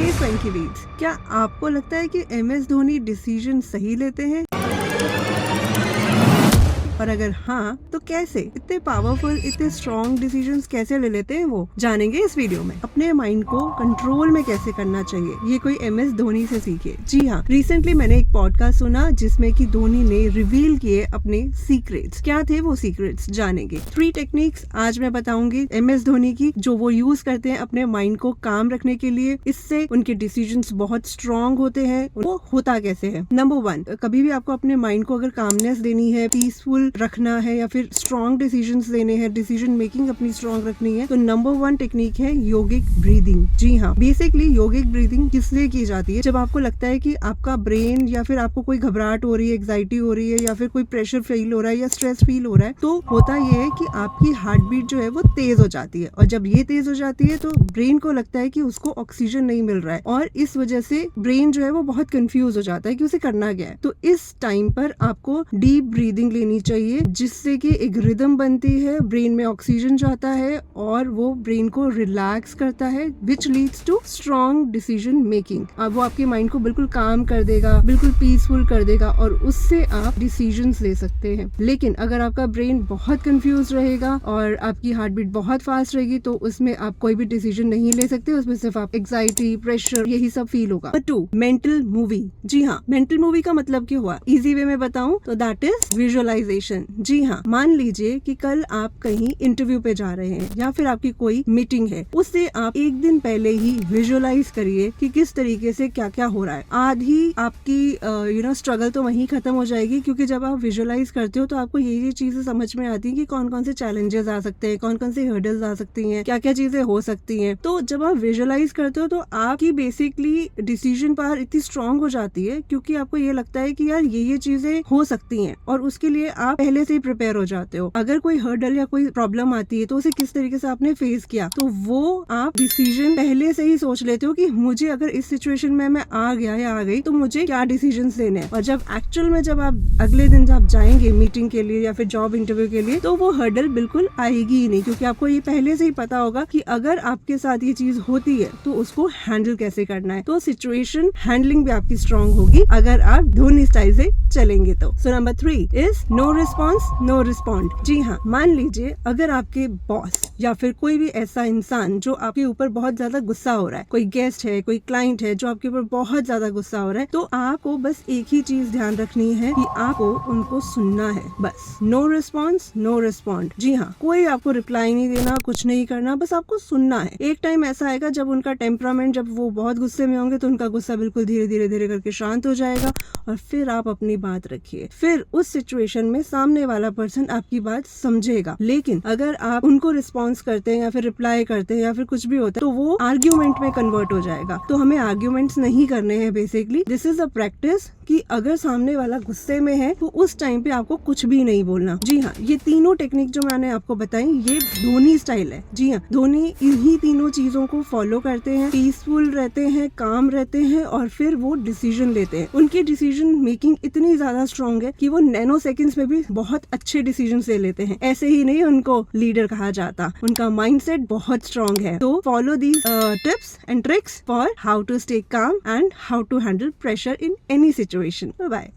हे swanky Leeds, क्या आपको लगता है कि MS धोनी डिसीजन सही लेते हैं? और अगर हाँ तो कैसे? इतने पावरफुल, इतने स्ट्रॉन्ग डिसीजंस कैसे ले लेते हैं वो, जानेंगे इस वीडियो में। अपने माइंड को कंट्रोल में कैसे करना चाहिए, ये कोई MS धोनी से सीखे। जी हाँ, रिसेंटली मैंने एक पॉडकास्ट सुना जिसमें कि धोनी ने रिवील किए अपने सीक्रेट्स। क्या थे वो सीक्रेट्स, जानेंगे। 3 टेक्निक्स आज मैं बताऊंगी MS धोनी की, जो वो यूज करते हैं अपने माइंड को काम रखने के लिए। इससे उनके डिसीजंस बहुत स्ट्रॉन्ग होते हैं। वो होता कैसे है? नंबर 1, कभी भी आपको अपने माइंड को अगर कामनेस देनी है, पीसफुल रखना है या फिर स्ट्रॉन्ग डिसीजंस लेने हैं, डिसीजन मेकिंग अपनी स्ट्रॉन्ग रखनी है, तो नंबर 1 टेक्निक है योगिक ब्रीदिंग। जी हाँ, बेसिकली योगिक ब्रीदिंग किस लिए की जाती है? जब आपको लगता है कि आपका ब्रेन या फिर आपको कोई घबराहट हो रही है, एग्जाइटी हो रही है या फिर कोई प्रेशर फील हो रहा है या स्ट्रेस फील हो रहा है, तो होता ये है कि आपकी हार्ट बीट जो है वो तेज हो जाती है। और जब ये तेज हो जाती है तो ब्रेन को लगता है कि उसको ऑक्सीजन नहीं मिल रहा है और इस वजह से ब्रेन जो है वो बहुत कंफ्यूज हो जाता है कि उसे करना क्या है। तो इस टाइम पर आपको डीप ब्रीदिंग लेनी चाहिए, जिससे कि एक रिदम बनती है, ब्रेन में ऑक्सीजन जाता है और वो ब्रेन को रिलैक्स करता है, which leads to strong decision making. अब वो आपके माइंड को बिल्कुल काम कर देगा, बिल्कुल पीसफुल कर देगा और उससे आप डिसीजंस ले सकते हैं। लेकिन अगर आपका ब्रेन बहुत कंफ्यूज रहेगा और आपकी हार्ट बीट बहुत फास्ट रहेगी तो उसमें आप कोई भी डिसीजन नहीं ले सकते। उसमें सिर्फ आप एग्जाइटी, प्रेशर, यही सब फील होगा। 2, मेंटल मूवी। जी हाँ, मेंटल मूवी का मतलब क्या हुआ? इजी वे में बताऊं तो दैट इज विजुअलाइजेशन। जी हाँ, मान लीजिए कि कल आप कहीं इंटरव्यू पे जा रहे हैं या फिर आपकी कोई मीटिंग है, उससे आप एक दिन पहले ही विजुअलाइज करिए कि किस तरीके से क्या क्या हो रहा है। आधी आपकी स्ट्रगल तो वहीं खत्म हो जाएगी, क्योंकि जब आप विजुअलाइज करते हो तो आपको ये चीजें समझ में आती है कि कौन कौन से चैलेंजेस आ सकते हैं, कौन कौन से हर्डल्स आ सकती हैं, क्या क्या चीजें हो सकती हैं। तो जब आप विजुअलाइज करते हो तो आपकी बेसिकली डिसीजन पावर इतनी स्ट्रांग हो जाती है, क्योंकि आपको ये लगता है कि यार ये चीजें हो सकती हैं और उसके लिए आप पहले से ही प्रिपेयर हो जाते हो। अगर कोई हर्डल या कोई प्रॉब्लम आती है तो उसे किस तरीके से आपने फेस किया, तो वो आप डिसीजन पहले से ही सोच लेते हो कि मुझे अगर इस सिचुएशन में मैं आ गया या आ गई तो मुझे क्या डिसीजन लेने हैं। और जब एक्चुअल में जब आप अगले दिन जब जाएंगे मीटिंग के लिए या फिर जॉब इंटरव्यू के लिए, तो वो हर्डल बिल्कुल आएगी ही नहीं, क्योंकि आपको ये पहले से ही पता होगा कि अगर आपके साथ ये चीज होती है तो उसको हैंडल कैसे करना है। तो सिचुएशन हैंडलिंग भी आपकी स्ट्रांग होगी अगर आप धोनी स्टाइल से चलेंगे तो। So number 3 is no response no respond. जी हाँ, मान लीजिए अगर आपके बॉस या फिर कोई भी ऐसा इंसान जो आपके ऊपर बहुत ज्यादा गुस्सा हो रहा है, कोई गेस्ट है, कोई क्लाइंट है जो आपके ऊपर बहुत ज्यादा गुस्सा हो रहा है, तो आपको बस एक ही चीज ध्यान रखनी है कि आपको उनको सुनना है, बस। No response no respond. जी हाँ, कोई आपको रिप्लाई नहीं देना, कुछ नहीं करना, बस आपको सुनना है। एक टाइम ऐसा आएगा जब उनका टेम्परामेंट, जब वो बहुत गुस्से में होंगे तो उनका गुस्सा बिल्कुल धीरे धीरे धीरे करके शांत हो जाएगा और फिर आप अपनी बात रखिए। फिर उस सिचुएशन में सामने वाला पर्सन आपकी बात समझेगा। लेकिन अगर आप उनको रिस्पॉन्स करते हैं या फिर रिप्लाई करते हैं या फिर कुछ भी होता है तो वो आर्ग्यूमेंट में कन्वर्ट हो जाएगा। तो हमें आर्ग्यूमेंट्स नहीं करने हैं। Basically this is a practice कि अगर सामने वाला गुस्से में है तो उस टाइम पे आपको कुछ भी नहीं बोलना। जी हाँ, ये तीनों टेक्निक जो मैंने आपको बताई ये धोनी स्टाइल है। जी हाँ, धोनी इन्हीं तीनों चीजों को फॉलो करते हैं, पीसफुल रहते हैं, काम रहते हैं और फिर वो डिसीजन लेते हैं। उनकी डिसीजन मेकिंग इतनी ज्यादा स्ट्रांग है कि वो नैनो सेकंड्स में भी बहुत अच्छे डिसीजन ले लेते हैं। ऐसे ही नहीं उनको लीडर कहा जाता, उनका माइंडसेट बहुत स्ट्रांग है। तो follow these tips and tricks for how to stay calm and how to handle pressure in any situation. Bye.